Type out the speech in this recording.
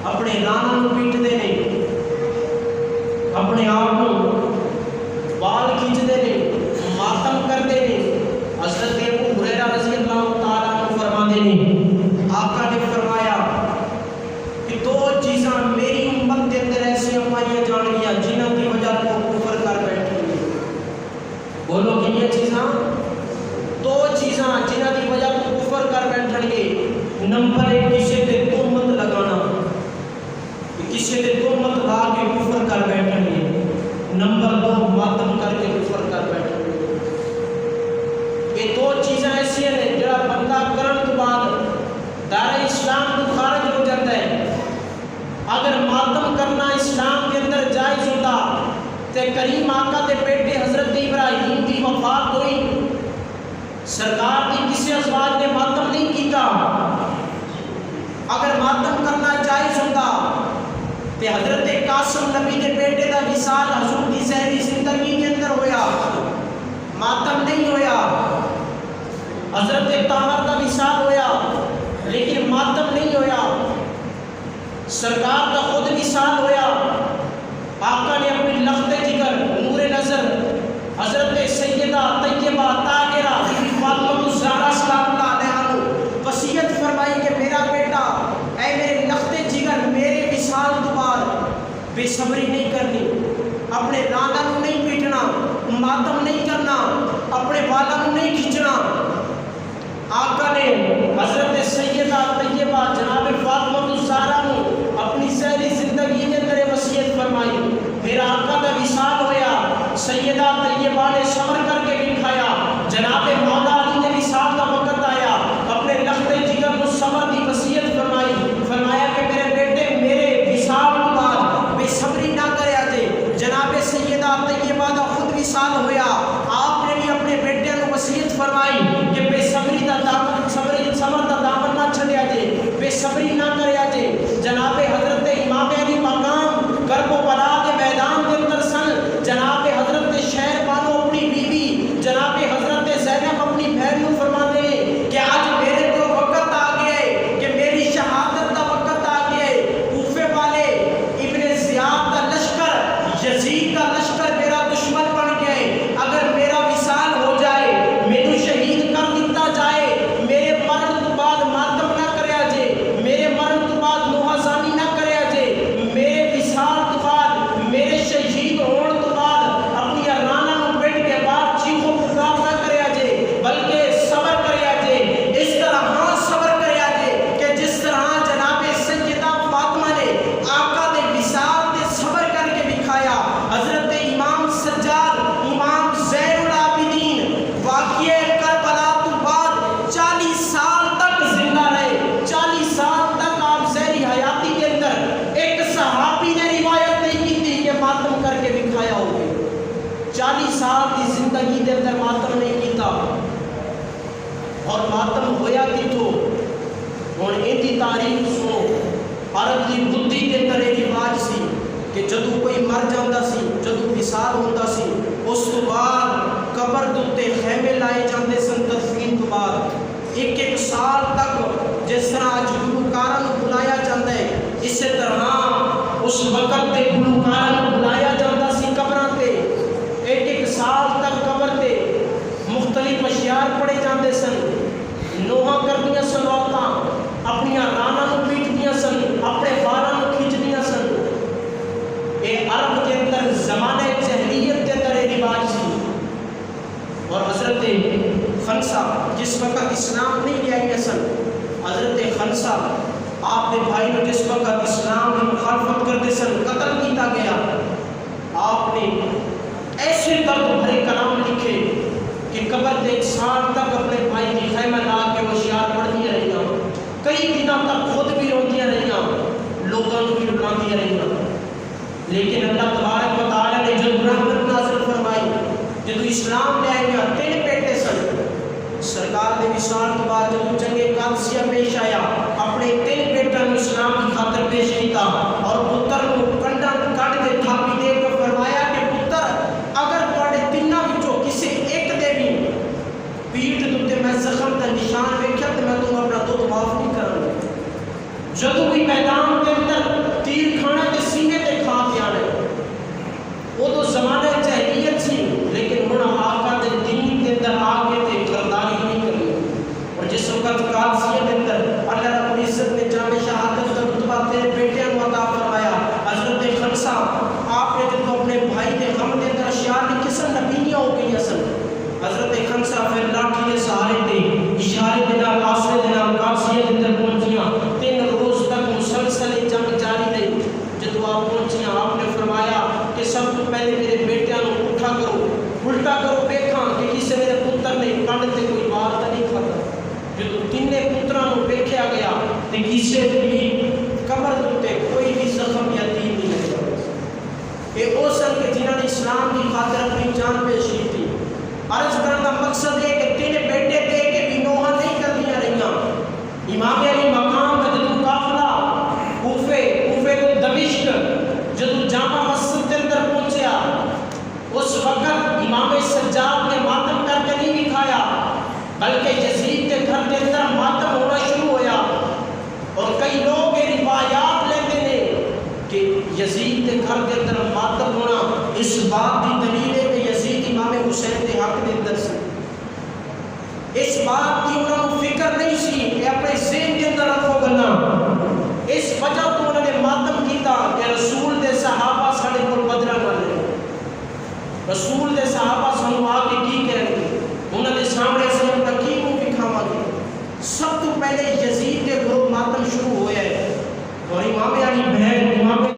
اپنے نانا نو پیٹتے ہیں، اپنے آپ کو بال کھینچتے ہیں، ماتم کرتے ہیں۔ حضرت ابو ہریرہ رضی اللہ تعالیٰ عنہ فرماتے ہیں آقا نے فرمایا کہ دو چیزاں میری امت کے اندر ایسی پائیاں جان گیا جنہوں کی وجہ کو کفر کر بیٹھیں گے۔ بولو کہ یہ چیزاں، دو چیزاں جنہوں کی وجہ کو کفر کر بیٹھیں گے۔ نمبر ایک، کسی تے تہمت لگانا، کسی تے تہمت لا کے کفر کر بیٹھیں گے۔ نمبر دو، ماتم کر کے کفر کر بیٹھیں گے۔ یہ دو چیزیں ایسی ہیں جڑا بندہ کرن تو بعد دار اسلام تو خارج ہو جاتا ہے۔ اگر ماتم کرنا اسلام کے اندر جائز ہوتا تے کریم آقا دے بیٹے حضرت ابراہیم کی وفات ہوئی، سرکار کی کسی ازواج نے ماتم نہیں کیتا۔ اگر ماتم کرنا جائز ہوتا تے حضرت قاسم نبی کے بیٹے دا وصال حضور کی ظاہری زندگی کے اندر ہویا، ماتم نہیں ہویا۔ حضرت طاہر دا وصال ہویا لیکن ماتم نہیں ہویا۔ سرکار کا خود وصال ہویا، آقا نے اپنی لخت جگر نور نظر حضرت سیدہ طیبہ طاہرہ فاطمہ الزہرا سلام اللہ علیہا وصیت فرمائی کہ میرا بیٹا اے میرے لخت جگر میرے وصال تو بعد بے صبری نہیں کرنی، اپنے نانا نو نہیں پیٹنا، ماتم نہیں کرنا، اپنے والا نو نہیں کھچنا۔ آقا نے حضرت سیدہ طیبہ جناب فاطمہ الزہرا نے اپنی ظاہری زندگی کے اندر وصیت فرمائی، میرا آقا کا وصال ہویا، سیدہ طیبہ نے صبر کر کے دکھایا، جناب مولا علی نے وصال کا وقت آیا، اپنے لخت جگر کو صبر کی وصیت فرمائی، فرمایا کہ میرے بیٹے میرے وصال کے بعد بے صبری نہ کریا جے۔ جناب سیدہ طیبہ کا خود وصال ہویا، آپ نے بھی اپنے بیٹے کو وصیت فرمائی کہ بے صبری دا دامن صبر دا دامن نہ چھڈیا جے، بے صبری نہ کریا جے۔ جناب حضرت امام علی مقام کرب و بلا کے میدان کے اندر سن، جناب حضرت شہر بانو اپنی بیوی جناب حضرت زینب اپنی بہن کو فرماتے ہیں کہ آج میرے کو وقت آ گیا ہے کہ میری شہادت کا وقت آ گیا ہے۔ کوفے والے ابن زیاد کا لشکر، یزید کا لشکر میرا دشمن بن گیا ہے، اگر میرا وصال ہو جائے، میرے شہید کر دیتا جائے، میرے مرن تو بعد ماتم نہ کریا جے، میرے مرن تو بعد نوحزانی نہ کریا جے، میرے وصال تو بعد میرے شہید ہون تو بعد اپنی رانا نو بیٹھ کے بعد چیخو پکار نہ کریا جے، بلکہ صبر کریا جے۔ اس طرح ہاں صبر کریا جے کہ جس طرح جناب سیدہ فاطمہ نے آقا دے وصال تے صبر کر کے دکھایا۔ حضرت امام سجاد، امام زین العابدین واقعہ کربلا تو بعد 40 سال تک زندہ رہے، 40 سال تک آپ ظاہری حیاتی کے اندر ایک صحابی نے روایت نہیں کی تھی کہ ماتم کر کے دکھایا ہوگی۔ 40 سال کی زندگی کے اندر ماتم نہیں کیتا، اور ماتم ہویا کی تو ہن ان کی تاریخ سنو۔ عرب کی بدھی کے اندر یہ رواج سی کہ جدو کوئی مر جاتا سی، جدو وصال ہوتا سی، اس تو بعد قبر دے خیمے لائے جاندے سن تدفین تو بعد 1 سال تک جس طرح اج گلوکاراں نوں بلایا جاتا ہے، اسی طرح اس وقت تے گلوکاراں نوں بلایا جاتا سی قبراں تے۔ 1 سال تک قبر تے مختلف اشعار پڑھے جاندے سن، نوحہ کردیاں سن، عورتاں اپنی رانا نوں پیٹدیاں سن، اپنے بالاں نوں کھچدیاں سن۔ یہ عرب کے اندر زمانے جاہلیت کے اندر یہ رواج سی۔ اور حضرت خنسا جس وقت اسلام نہیں لے آئے سن، حضرت خنسا آپ کے بھائی نے جس وقت اسلام کی مخالفت کرتے سن قتل کیتا گیا۔ آپ نے ایسے درد بھرے کلام لکھے کہ قبر سے 1 سال تک اپنے بھائی کی خیمہ لا کے وہ اشعار پڑھتی رہی، کئی دنوں تک خود بھی روتی رہی، لوگوں کو بھی رلاتی رہی۔ لیکن اللہ تبارک و تعالی نے جب رحمت نازل فرمائی، جب اسلام لے آیا، 3 بیٹے سن۔ سرکار نے وصال کے بعد جب جنگ قادسیہ پیش آیا، اپنے 3 بیٹوں کو اسلام کی خاطر پیش کیتا، اور پتر کو کنڈا کٹ کے تھاپی دے کے فرمایا کہ پتر اگر تواڈے تینوں وچوں کسی ایک دے بھی پیٹھ تے میں زخم دا نشان ویکھیا تے میں تمہیں اپنا دودھ معاف نہیں کراں گا۔ جدوں بھی میدان کے اندر اسلام کی خاطر اپنی جان پیش کی تھی. عرض کرنے کا مقصد ہے کہ تیرے بیٹے دے کے بھی نوحہ نہیں کر دیا رہیاں. امام علی مقام کا جدو قافلہ کوفے کو دمشق جدو جامع مسجد کے اندر پہنچیا، اس وقت امام سجاد نے ماتم کر کے نہیں دکھایا، بلکہ یزید کے گھر کے اندر ماتم ہونا شروع ہویا. اور کئی لوگ یہ روایات لیتے ہیں کہ یزید کے گھر کے اندر ماتم ہونا اس بات کی دلیل ہے کہ یزید امام حسین کے حق کے اندر سے. اس بات کی انہوں نے فکر نہیں سی کہ اپنے ذہن کے اندر رکھو گنا. اس وجہ تو انہوں نے ماتم کیتا کہ رسول دے صحابہ ساڑے کو بدرہ کر لے. رسول دے صحابہ سنو آگے کی کہہ رہے انہوں نے سامنے سے ہم تقیموں کی کھاما گے. سب تو پہلے یزید کے گھروں ماتم شروع ہویا ہے اور امام علی بہن